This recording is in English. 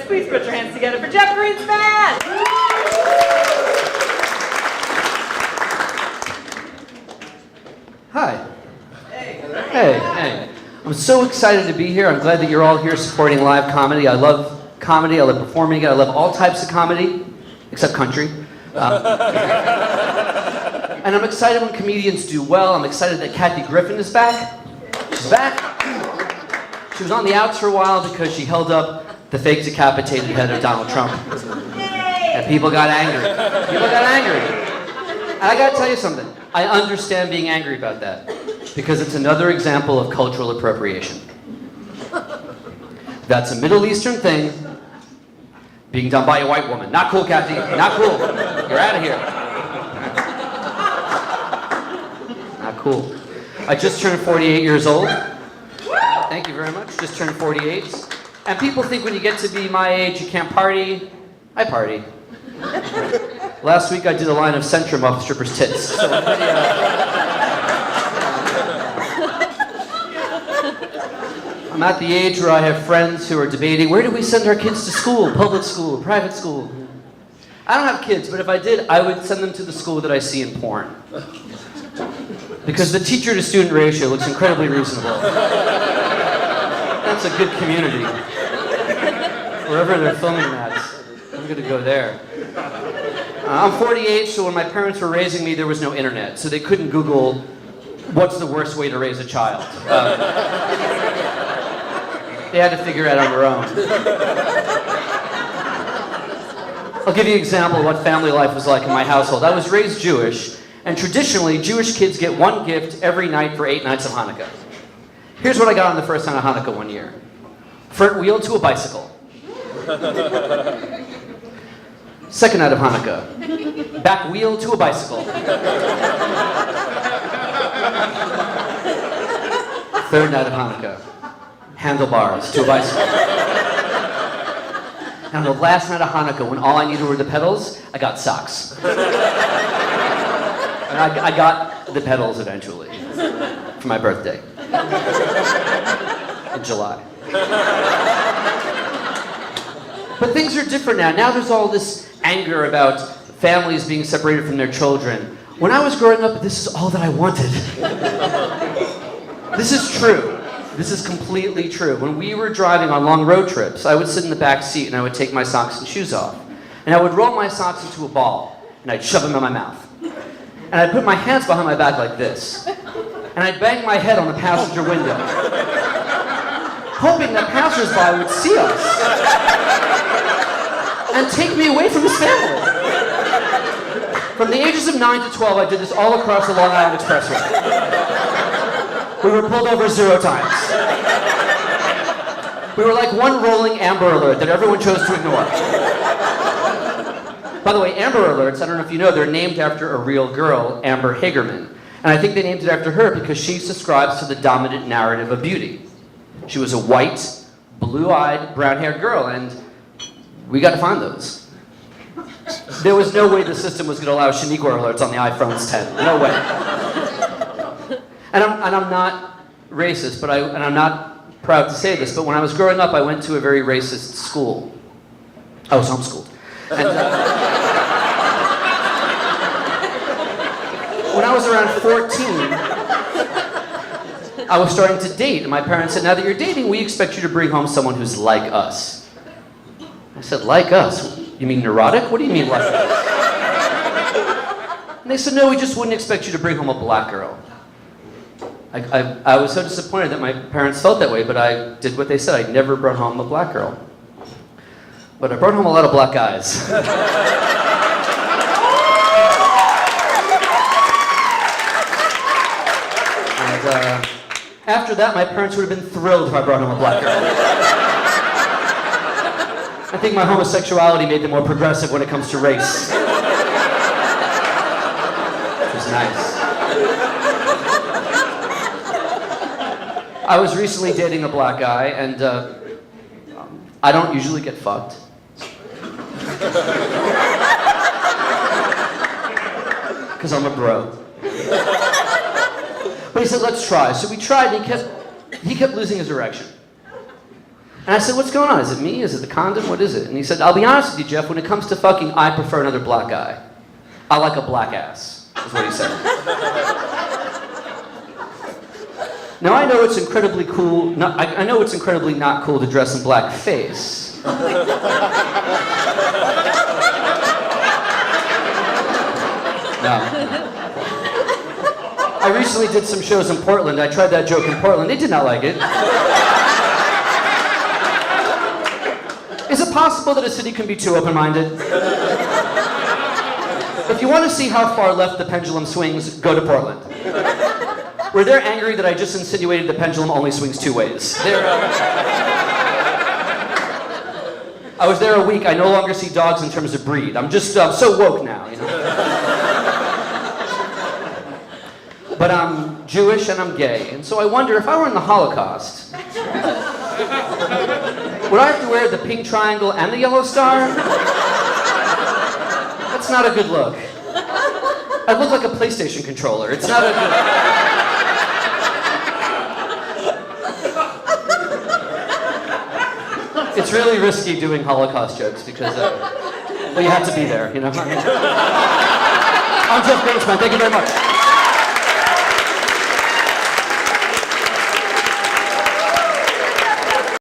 Please put your hands together for Jeff Greenspan! Hi. Hey. I'm so excited to be here. I'm glad that you're all here supporting live comedy. I love comedy. I love performing it. I love all types of comedy, except country. And I'm excited when comedians do well. I'm excited that Kathy Griffin is back. She's back. She was on the outs for a while because she held up the fake decapitated head of Donald Trump. And people got angry. And I gotta tell you something. I understand being angry about that because it's another example of cultural appropriation. That's a Middle Eastern thing being done by a white woman. Not cool, Kathy. Not cool. You're out of here. Not cool. I just turned 48 years old. Thank you very much. Just turned 48. And people think when you get to be my age, you can't party. I party. Last week I did a line of Centrum off strippers' tits. So I'm pretty, I'm at the age where I have friends who are debating, where do we send our kids to school? Public school, private school? I don't have kids, but if I did, I would send them to the school that I see in porn. Because the teacher-to-student ratio looks incredibly reasonable. That's a good community. Wherever they're filming that, I'm going to go there. I'm 48, so when my parents were raising me, there was no internet, so they couldn't Google what's the worst way to raise a child. They had to figure it out on their own. I'll give you an example of what family life was like in my household. I was raised Jewish, and traditionally, Jewish kids get one gift every night for 8 nights of Hanukkah. Here's what I got on the first night of Hanukkah one year. Front wheel to a bicycle. Second night of Hanukkah. Back wheel to a bicycle. Third night of Hanukkah. Handlebars to a bicycle. And on the last night of Hanukkah, when all I needed were the pedals, I got socks. And I got the pedals eventually for my birthday in July. But things are different now. Now there's all this anger about families being separated from their children. When I was growing up, this is all that I wanted. This is true. This is completely true. When we were driving on long road trips, I would sit in the back seat and I would take my socks and shoes off. And I would roll my socks into a ball and I'd shove them in my mouth. And I'd put my hands behind my back like this. And I'd bang my head on the passenger window, hoping that passersby would see us and take me away from his family. From the ages of 9 to 12, I did this all across the Long Island Expressway. We were pulled over 0 times. We were like one rolling Amber Alert that everyone chose to ignore. By the way, Amber Alerts, I don't know if you know, they're named after a real girl, Amber Hagerman. And I think they named it after her because she subscribes to the dominant narrative of beauty. She was a white, blue-eyed, brown-haired girl, and we got to find those. There was no way the system was going to allow Shaniqua alerts on the iPhones 10. No way. And I'm not racist, but I'm not proud to say this, but when I was growing up, I went to a very racist school. I was homeschooled. And when I was around 14, I was starting to date, and my parents said, now that you're dating, we expect you to bring home someone who's like us. I said, like us? You mean neurotic? What do you mean like us? And they said, no, we just wouldn't expect you to bring home a black girl. I was so disappointed that my parents felt that way, but I did what they said. I never brought home a black girl. But I brought home a lot of black guys. And after that, my parents would have been thrilled if I brought home a black girl. I think my homosexuality made them more progressive when it comes to race. Which was nice. I was recently dating a black guy, and I don't usually get fucked. Because I'm a bro. But he said, let's try. So we tried, and he kept losing his erection. And I said, what's going on? Is it me? Is it the condom? What is it? And he said, I'll be honest with you, Jeff, when it comes to fucking, I prefer another black guy. I like a black ass, is what he said. Now I know it's incredibly cool, I know it's incredibly not cool to dress in blackface. No. I recently did some shows in Portland. I tried that joke in Portland. They did not like it. Is it possible that a city can be too open-minded? If you want to see how far left the pendulum swings, go to Portland. Where they're angry that I just insinuated the pendulum only swings two ways. I was there a week. I no longer see dogs in terms of breed. I'm just so woke now, you know. But I'm Jewish and I'm gay, and so I wonder if I were in the Holocaust, would I have to wear the pink triangle and the yellow star? That's not a good look. I look like a PlayStation controller. It's not a good... It's really risky doing Holocaust jokes because, well, you have to be there, you know? I'm Jeff Greenspan. Thank you very much.